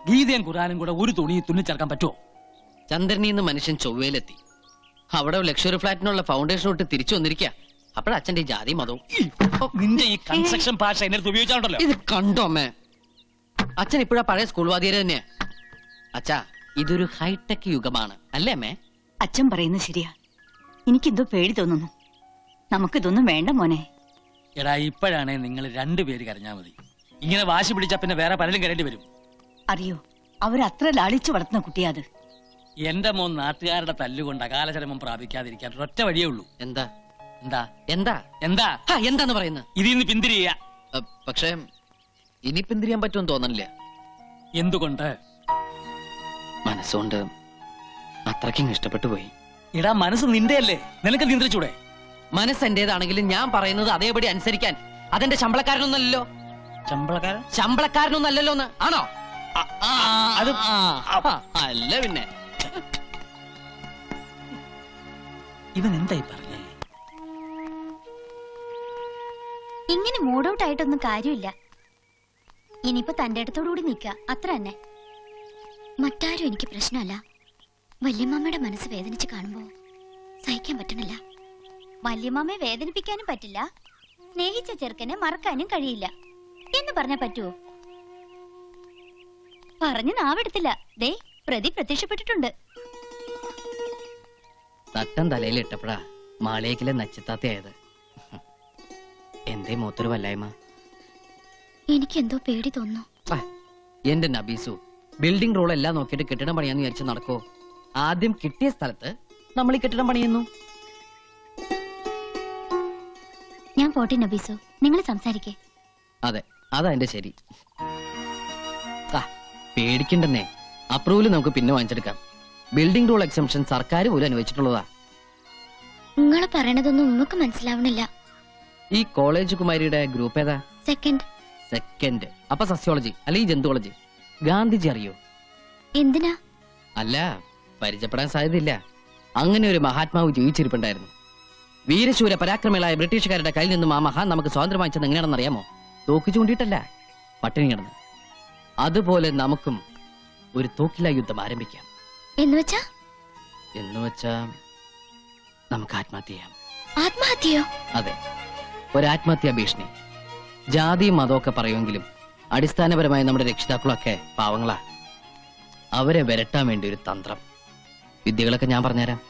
ഗീതയും ഖുറാനും കൂടെ ഒരു തുണി തുന്നിച്ചേർക്കാൻ പറ്റുമോ? ചന്ദ്രനിന്ന് മനുഷ്യൻ ചൊവ്വയിലെത്തി. അവിടെ ലക്ഷറി ഫ്ലാറ്റിനുള്ള ഫൗണ്ടേഷൻ ഇട്ട് തിരിച്ചു വന്നിരിക്കുക. അപ്പോഴച്ഛന്റെ ജാതി മതവും. നിന്റെ ഈ കൺസ്ട്രക്ഷൻ ഭാഷ എന്നെ ഉപയോഗിച്ചാണല്ലോ. ഇത് കണ്ടോ അമ്മേ? അച്ഛൻ ഇപ്പോഴാ പഴയ സ്കൂൾ വാദിയര് തന്നെയാ. അച്ഛാ, ഇതൊരു ഹൈടെക് യുഗമാണ് അല്ലേ അമ്മേ? അച്ഛൻ പറയുന്നത് ശരിയാ. എനിക്കെന്തോ പേടി തോന്നുന്നു. നമുക്കിതൊന്നും വേണ്ട മോനെ. എടാ, ഇപ്പോഴാണേ നിങ്ങൾ രണ്ടുപേര് കരഞ്ഞാ മതി. ഇങ്ങനെ വാശി പിടിച്ചാ പിന്നെ വേറെ പലരും കരേണ്ടി വരും. അറിയോ, അവരത്ര ലാളിച്ചു വളർത്തുന്ന കുട്ടിയാത്. എന്റെ മോൻ നാട്ടുകാരുടെ തല്ലുകൊണ്ട് അകാലചരമം പ്രാപിക്കാതിരിക്കാൻ ഒറ്റ വഴിയേ ഉള്ളൂ. എന്താ എന്താ എന്താ എന്താ എന്താന്ന് പറയുന്നത്? ഇതിന്ന് പിന്തിരിയ. പക്ഷേ ഇനി പിന്തിരിയാൻ പറ്റുമെന്ന് തോന്നണില്ല. എന്തുകൊണ്ട്? മനസ്സുകൊണ്ട് അത്രയ്ക്കും ഇഷ്ടപ്പെട്ടു പോയി. എടാ, മനസ്സ് നിന്റെയല്ലേ, നിനക്ക് നിയന്ത്രിച്ചൂടെ? മനസ്സ് എന്റേതാണെങ്കിലും ഞാൻ പറയുന്നത് അതേപടി അനുസരിക്കാൻ അതെന്റെ ശമ്പളക്കാരനൊന്നല്ലോ. ശമ്പളക്കാരനൊന്നല്ലോ എന്ന് ആണോ? അത് അല്ല പിന്നെ. ഇവൻ എന്തായി പറഞ്ഞേ? ഇങ്ങനെ മൂഡ് ഔട്ട് ആയിട്ടൊന്നും കാര്യമില്ല. ഇനിയിപ്പോ തന്റെ അടുത്തോടു കൂടി നിക്ക, അത്ര തന്നെ. മറ്റാരും എനിക്ക് പ്രശ്നമല്ല. വല്യമ്മയുടെ മനസ്സ് വേദനിച്ച് കാണുമ്പോ സഹിക്കാൻ പറ്റണില്ല. വല്യമ്മയെ വേദനിപ്പിക്കാനും പറ്റില്ല, സ്നേഹിച്ച ചെറുക്കനെ മറക്കാനും കഴിയില്ല എന്ന് പറഞ്ഞാ പറ്റുവോ? പറഞ്ഞു നാവെടുത്തില്ല. ദേ, പ്രതി പ്രത്യക്ഷപ്പെട്ടിട്ടുണ്ട്. തട്ടം തലയിൽ ഇട്ടപ്പോഴാ മാളേക്കിലെ നച്ചിത്താത്തയായത്. എന്തേ മൂത്തൊരു വല്ലായ്മ? എനിക്കെന്തോ പേടി തോന്നുന്നു. എന്റെ നബീസു, ബിൽഡിംഗ് റോൾ എല്ലാം നോക്കിയിട്ട് കെട്ടിടം പണിയാന്ന് വിചാരിച്ചു നടക്കോ? ആദ്യം കിട്ടിയ സ്ഥലത്ത് നമ്മൾ ഈ കെട്ടിടം പണിയുന്നു. ഞാൻ പോട്ടെ നബീസു, നിങ്ങൾ സംസാരിക്കേ. അതെ, അതാ എന്റെ ശരി. പേടിക്കണ്ടെന്നേ, അപ്രൂവൽ നമുക്ക് പിന്നെ വാങ്ങിച്ചെടുക്കാം. ബിൽഡിംഗ് റൂൾ എക്സംഷൻ സർക്കാർ പോലും അനുവദിച്ചിട്ടുള്ളതാ. നിങ്ങൾ പറയണതൊന്നും നമുക്ക് മനസ്സിലാവണില്ല. ഈ കോളേജ് കുമാരിയുടെ ഗ്രൂപ്പ് ഏതാ? സെക്കൻഡ്. അപ്പൊ സസ്യോളജി അല്ലെങ്കിൽ ജന്തുവോളജി. ഗാന്ധിജി അറിയോ? എന്തിനാ? അല്ല, പരിചയപ്പെടാൻ സാധ്യതയില്ല. അങ്ങനെ ഒരു മഹാത്മാവ് ജീവിച്ചിരിപ്പുണ്ടായിരുന്നു. വീരശൂര പരാക്രമികളായ ബ്രിട്ടീഷുകാരുടെ കയ്യിൽ നിന്നും ആ മഹാൻ നമുക്ക് സ്വാതന്ത്ര്യം വാങ്ങിച്ചത് എങ്ങനെയാണെന്ന് അറിയാമോ? തോക്ക് ചൂണ്ടിയിട്ടല്ല, പട്ടിണി കിടന്ന്. അതുപോലെ നമുക്കും ഒരു തോക്കില യുദ്ധം ആരംഭിക്കാം. എന്നുവെച്ചാ നമുക്ക് ആത്മഹത്യ ചെയ്യാം. ആത്മഹത്യയോ? അതെ, ഒരാത്മഹത്യാ ഭീഷണി. ജാതിയും മതമൊക്കെ പറയുമെങ്കിലും അടിസ്ഥാനപരമായി നമ്മുടെ രക്ഷിതാക്കളൊക്കെ പാവങ്ങളാ. അവരെ വരട്ടാൻ വേണ്ടി ഒരു തന്ത്രം. വിദ്യകളൊക്കെ ഞാൻ പറഞ്ഞുതരാം.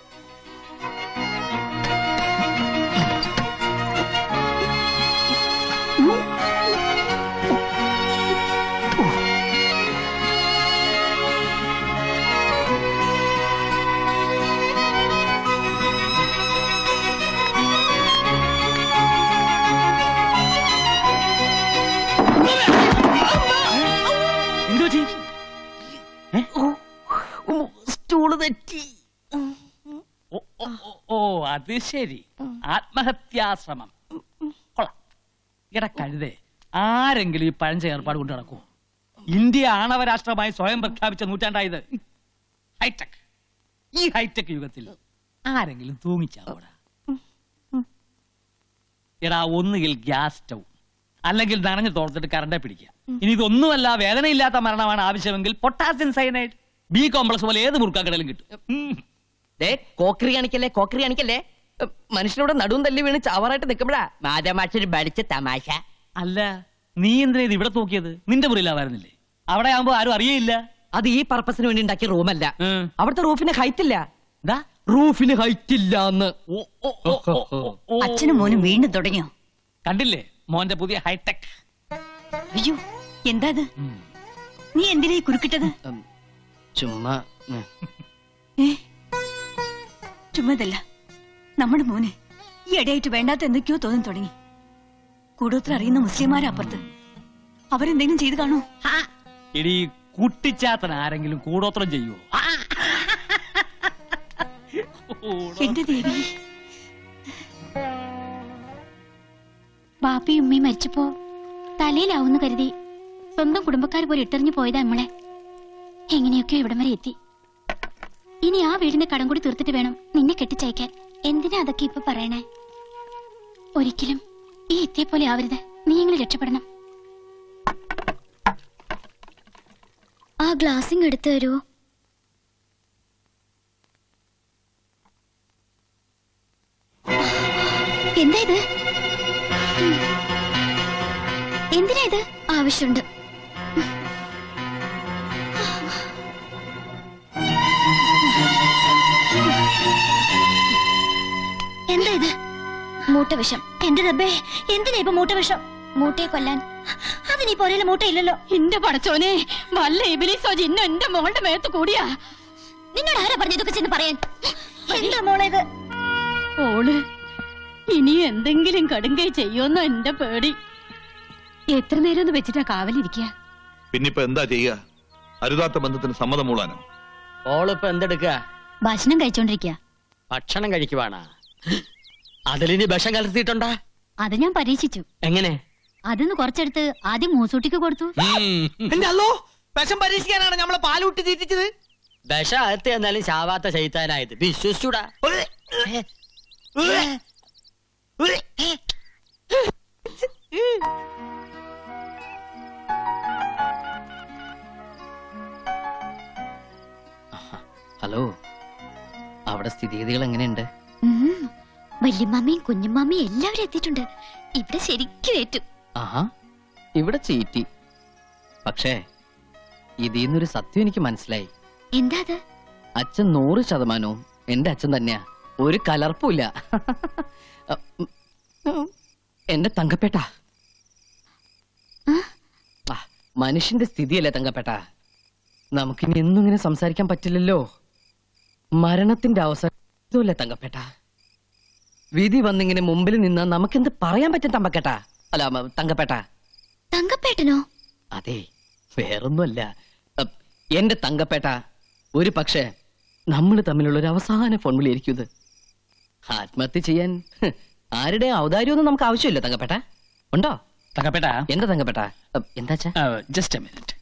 അത് ശരി, ആത്മഹത്യാശ്രമം. കൊള്ളാം. എടാ കഴുതേ, ആരെങ്കിലും ഈ പഴഞ്ച ഏർപ്പാട് കൊണ്ട് നടക്കുമോ? ഇന്ത്യ ആണവരാഷ്ട്രമായി സ്വയം പ്രഖ്യാപിച്ച നൂറ്റാണ്ടായത്. ഹൈടെക്. ഈ ഹൈടെക് യുഗത്തിൽ ആരെങ്കിലും തൂങ്ങിച്ചാവൂടാ? എടാ, ഒന്നുകിൽ ഗ്യാസ് സ്റ്റൗ അല്ലെങ്കിൽ നനഞ്ഞു തോർത്തിട്ട് കറണ്ടെ പിടിക്കുക. ഇനി ഇതൊന്നുമല്ല, വേദനയില്ലാത്ത മരണമാണ് ആവശ്യമെങ്കിൽ പൊട്ടാസ്യം സയനൈഡ്, ബി കോംപ്ലക്സ് പോലെ ഏത് മുറുക്കാക്കടലും കിട്ടും. കോക്കറി കാണിക്കല്ലേ. മനുഷ്യനോട് നടുവും തല്ലി വീണ് ചാവറായിട്ട് നിൽക്കുമ്പോഴാ മാതാമാഷൊരു പഠിച്ച തമാശ. അല്ല, നീ എന്തിനാ ഇത് ഇവിടെ നോക്കിയത്? നിന്റെ മുറിയിലാവായിരുന്നില്ലേ? അവിടെ ആവുമ്പോ ആരും അറിയില്ല. അത് ഈ പർപ്പസിന് വേണ്ടി ഉണ്ടാക്കിയ റൂമല്ല. അവിടുത്തെ റൂഫിന് ഹൈറ്റ് ഇല്ല. റൂഫിന് ഹൈറ്റ് ഇല്ലാന്ന്. അച്ഛനും മോനും വീണ്ടും തുടങ്ങിയോ? കണ്ടില്ലേ മോന്റെ പുതിയ ഹൈടെക്? അയ്യോ, എന്താ നീ എന്തിനാ കുറുക്കിട്ടത്? ചുമ്മാ. ചുമ്മാതല്ല, നമ്മുടെ മോന് ഈ ഇടയായിട്ട് വേണ്ടാത്ത എന്തൊക്കെയോ തോന്നി തുടങ്ങി. കൂടോത്ര അറിയുന്ന മുസ്ലിംമാരപ്പുറത്ത്. അവരെന്തെങ്കിലും ചെയ്ത് കാണോ? ഇടി കുട്ടിച്ചാത്തൻ ആരെങ്കിലും കൂടോത്രം ചെയ്യുവോ? എന്റെ ദേവി, ബാപ്പയും ഉമ്മയും മരിച്ചപ്പോ തലയിലാവുന്ന കരുതി സ്വന്തം കുടുംബക്കാർ പോലെ ഇട്ടെറിഞ്ഞു പോയതാ നമ്മളെ. എങ്ങനെയൊക്കെയോ ഇവിടം വരെ എത്തി. ഇനി ആ വീടിന്റെ കടം കൂടി തീർത്തിട്ട് വേണം നിന്നെ കെട്ടിച്ചയക്കാൻ. എന്തിനാ അതൊക്കെ ഇപ്പൊ പറയണേ? ഒരിക്കലും ഈ എത്തിയെ പോലെ ആവരുത്. നീ എങ്ങനെ രക്ഷപ്പെടണം. ആ ഗ്ലാസിങ് എടുത്തു തരുമോ? എന്താ ഇത്? എന്തിനാ ഇത്? ആവശ്യമുണ്ട്. എന്താ ഇത്? മൂട്ടവിഷം. എന്റെ റബ്ബേ, എന്തിനാ ഇപ്പൊ മൂട്ടവിഷം? മൂട്ടയെ കൊല്ലാൻ. അതിനീ പോരയിലെ മൂട്ടയില്ലല്ലോ. എന്റെ പടച്ചോനെ, വല്ല ഇബിലിസോ ജിന്നോ എന്റെ മോളുടെ മേത്ത് കൂടിയാ. നിന്നോട് ആരാ പറഞ്ഞു ഇതൊക്കെ ചെന്ന് പറയാൻ? എന്താ മോളെ ഇത്? ഓള് ഇനി എന്തെങ്കിലും കടുങ്കൈ ചെയ്യുമെന്നോ എന്റെ പേടി. എത്ര നേരം ഒന്ന് വെച്ചിട്ടാ കാവലിരിക്കുക? പിന്നിപ്പോ എന്താ ചെയ്യുക? അരുതാത്ത ബന്ധത്തിന് സമ്മതം മൂളാനോ? ഓളിപ്പോ എന്തെടുക്കുക? ഭക്ഷണം കഴിച്ചോണ്ടിരിക്കുക. ഭക്ഷണം കഴിക്കുവാണാ? അതിലിനി വിഷം കലർത്തിയിട്ടുണ്ടാ? അത് ഞാൻ പരീക്ഷിച്ചു. എങ്ങനെ? അതിന്ന് കുറച്ചെടുത്ത് ആദ്യം മൂസൂട്ടിക്ക് കൊടുത്തു. വിഷം പരീക്ഷിക്കാനാണ് നമ്മളെ പാലൂട്ടി തീറ്റിച്ചത്. വിഷം അകത്ത് എന്നാലും ചാവാത്ത ചെയ്താനായത് വിശ്വസിച്ചൂടാ. ഹലോ, അവിടെ സ്ഥിതിഗതികൾ എങ്ങനെയുണ്ട്? വല്യമ്മയും കുഞ്ഞമ്മയും എല്ലാവരും എത്തിയിട്ടുണ്ട്. ഇവിടെ ശരിക്കും ഏറ്റു. ആഹാ, ഇവിടെ ചീറ്റി. പക്ഷേ ഇതിന്നൊരു സത്യം എനിക്ക് മനസ്സിലായി. എന്താ അത്? അച്ഛൻ 100% എന്റെ അച്ഛൻ തന്നെയാ. ഒരു കലർപ്പുമില്ല. എന്റെ തങ്കപ്പേട്ട. മനുഷ്യന്റെ സ്ഥിതിയല്ലേ തങ്കപ്പേട്ട. നമുക്കിനി എന്നും ഇങ്ങനെ സംസാരിക്കാൻ പറ്റില്ലല്ലോ. മരണത്തിന്റെ അവസരമല്ലേ തങ്കപ്പേട്ട. വിധി വന്നിങ്ങനെ മുമ്പിൽ നിന്നാ നമുക്കെന്ത് പറയാൻ പറ്റും തമ്പക്കേട്ട? അല്ല, തങ്കപ്പേട്ട. തങ്കപ്പേട്ടനോ? അതെ, വേറൊന്നുമല്ല. എന്റെ തങ്കപ്പേട്ട, ഒരു പക്ഷേ നമ്മൾ തമ്മിലുള്ള ഒരു അവസാന ഫോൺ വിളിയായിരിക്കും ഇത്. ആത്മഹത്യ ചെയ്യാൻ ആരുടെ ഔദാര്യമൊന്നും നമുക്ക് ആവശ്യമില്ല തങ്കപ്പേട്ട. ഉണ്ടോ തങ്കപ്പേട്ട? എന്താ തങ്കപ്പേട്ട? എന്താ ജസ്റ്റ് എ മിനിറ്റ്.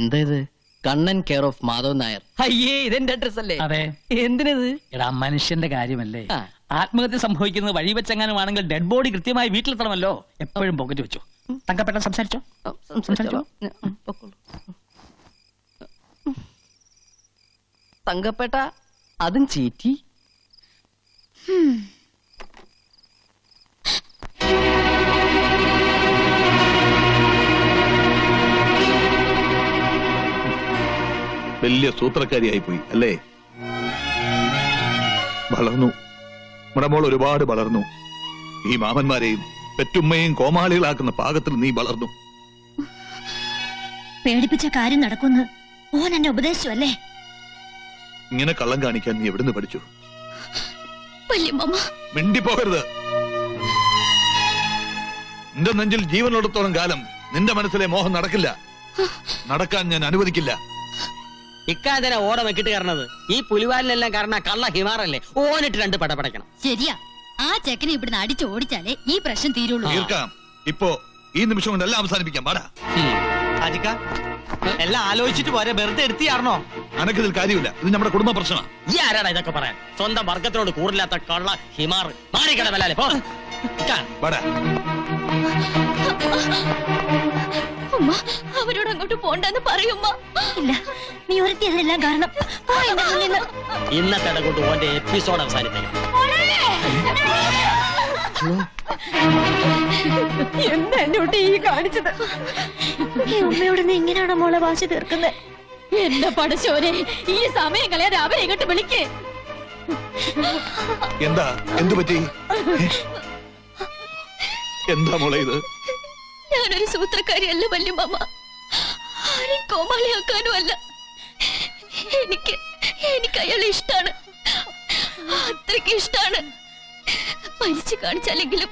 എന്താ ഇത്? Kannan care of Madhav Nair. അയ്യേ, ഇതെന്റെ അഡ്രസ് അല്ലേ? അതെ. എന്തിനത്? എടാ, മനുഷ്യന്റെ കാര്യമല്ലേ. ആ. ആത്മഹത്യ സംഭവിക്കുന്നത് വഴി വെച്ചെങ്ങാനുമാണെങ്കിൽ ഡെഡ് ബോഡി കൃത്യമായി വീട്ടിലെത്തണമല്ലോ. എപ്പോഴും പോക്കറ്റ് വെച്ചു. തങ്കപ്പേട്ട സംസാരിച്ചോ? സംസാരിച്ചോ? തങ്കപ്പേട്ട, അതും ചീറ്റി. വലിയ സൂത്രക്കാരിയായി പോയി അല്ലേ? വളർന്നു, നമ്മുടെ മോൾ ഒരുപാട് വളർന്നു. ഈ മാമന്മാരെയും പെറ്റുമ്മയും കോമാളികളാക്കുന്ന പാകത്തിൽ നീ വളർന്നു. പേടിപ്പിച്ച കാര്യം നടക്കുന്നു. ഓൻ എന്നെ ഉപദേശിച്ചു അല്ലേ? ഇങ്ങനെ കള്ളം കാണിക്കാൻ നീ എവിടുന്ന് പഠിച്ചു? വല്യമ്മ, മിണ്ടിപ്പോകരുത്. നിന്റെ നെഞ്ചിൽ ജീവനുള്ളിടത്തോളം കാലം നിന്റെ മനസ്സിലെ മോഹം നടക്കില്ല. നടക്കാൻ ഞാൻ അനുവദിക്കില്ല. ഇക്കാതിനെ ഓടം വെക്കിട്ട് കയറണത് ഈ പുലിവാലിനെല്ലാം കാരണം കള്ള ഹിമാറല്ലേ. ഓനിട്ട് 2 പടപടയ്ക്കണം. ശരിയാ. ആ ചെക്കനെ ഇവിടുന്ന് അടിച്ച് ഓടിച്ചാലേ ഈ പ്രശ്നം തീരുള്ളൂ. തീർക്കാം. ഇപ്പോ ഈ നിമിഷം കൊണ്ട് എല്ലാം അവസാനിപ്പിക്കാം. പാടാ. എല്ലാം ആലോചിച്ചിട്ട് പോരെ, വെറുതെ എടുത്തിയാർന്നോ? അനക്കിതിൽ കാര്യമില്ല. ഇത് നമ്മുടെ കുടുംബ പ്രശ്നമാണ്. ഈ ആരാടാ ഇതൊക്കെ പറയാൻ? സ്വന്തം വർഗത്തിനോട് കൂറില്ലാത്ത കള്ള ഹിമാർ. മാറിക്കടവല്ലേ പോ. പാടാ. ഉമ്മ, അവരോട് അങ്ങോട്ട് പോണ്ടെന്ന് പറയുമ്മ. ഇല്ല, നീ ഒരുത്തി അതിനെല്ലാം കാരണം. ഇന്നത്തെ കൊണ്ട് ഓന്റെ എപ്പിസോഡ് അവസാനിപ്പിക്കണം. എന്താ എന്നോട്ട് ഈ കാണിച്ചത്? ഈ ഉമ്മയോട് നീ ഇങ്ങനെയാണോ മോളെ വാശി തീർക്കുന്നത്? എന്റെ പടശോനെ, ഈ സമയം കളയാതെ അവരെ ഇങ്ങോട്ട് വിളിക്കേ. എന്താ? എന്തു പറ്റി? എന്താ മോളെ ഇത്? ഞാനൊരു സൂത്രക്കാരിയല്ല വല്യമ്മ. ആരെയും കോമാളിയാക്കാനും അല്ല. എനിക്ക് അയാളെ ഇഷ്ടാണ്. അത്രയ്ക്ക് ഇഷ്ടാണ്. മരിച്ചു കാണിച്ചാലെങ്കിലും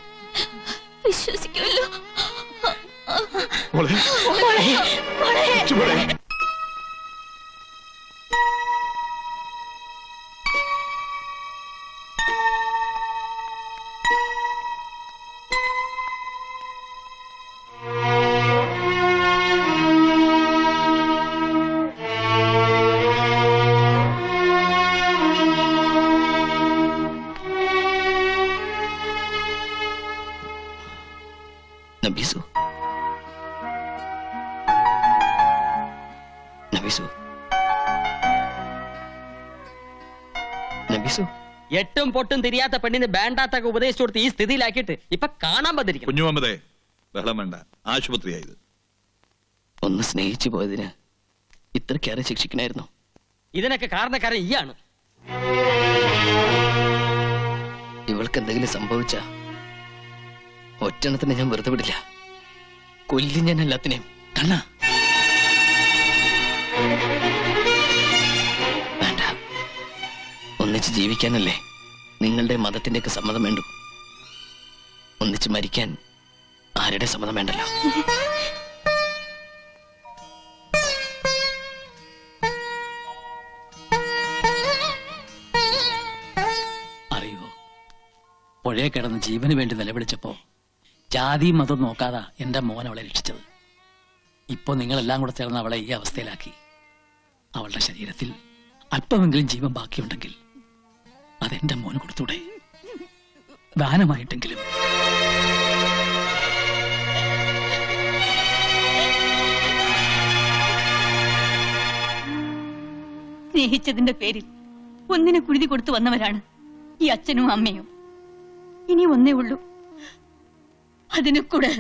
വിശ്വസിക്കുമല്ലോ. മോളെ, മോളെ. നബീസു, നബിസു, നബിസു, എട്ടും പൊട്ടും തിരിയാത്ത പെണ്ണിന് വേണ്ടാത്തൊക്കെ ഉപദേശിച്ചു കൊടുത്ത് ഈ സ്ഥിതിയിലാക്കിയിട്ട് ഇപ്പൊ കാണാൻ പറ്റിരിക്കും. കുഞ്ഞു മുഹമ്മദേ, ബഹളം വേണ്ട. ആശുപത്രിയായത്. ഒന്ന് സ്നേഹിച്ചു പോയതിന് ഇത്രക്കേറെ ശിക്ഷിക്കണായിരുന്നു. ഇതിനൊക്കെ കാരണക്കാരൻ ഈയാണ്. ഇവൾക്ക് എന്തെങ്കിലും സംഭവിച്ച ഒറ്റണത്തിന് ഞാൻ വെറുതെ വിടില്ല. കൊല്ലി ഞാൻ എല്ലാത്തിനെയും. കണ്ണ, വേണ്ട, ഒന്നിച്ച് ജീവിക്കാനല്ലേ നിങ്ങളുടെ മതത്തിന്റെയൊക്കെ സമ്മതം വേണ്ടു. ഒന്നിച്ച് മരിക്കാൻ ആരുടെ സമ്മതം വേണ്ടല്ലോ. അറിയോ, പുഴയെ കിടന്ന് ജീവന് വേണ്ടി നിലവിളിച്ചപ്പോ ജാതി മതം നോക്കാതെ എന്റെ മോൻ അവളെ രക്ഷിച്ചത്. ഇപ്പൊ നിങ്ങളെല്ലാം കൂടെ ചേർന്ന് അവളെ ഈ അവസ്ഥയിലാക്കി. അവളുടെ ശരീരത്തിൽ അല്പമെങ്കിലും ജീവൻ ബാക്കിയുണ്ടെങ്കിൽ അതെന്റെ മോന് കൊടുത്തൂടെ? ദാനമായിട്ടെങ്കിലും. സ്നേഹിച്ചതിന്റെ പേരിൽ ഒന്നിനെ കുഴുതി കൊടുത്തു വന്നവരാണ് ഈ അച്ഛനും അമ്മയും. ഇനി ഒന്നേ ഉള്ളൂ, അതിനെ കൂടെ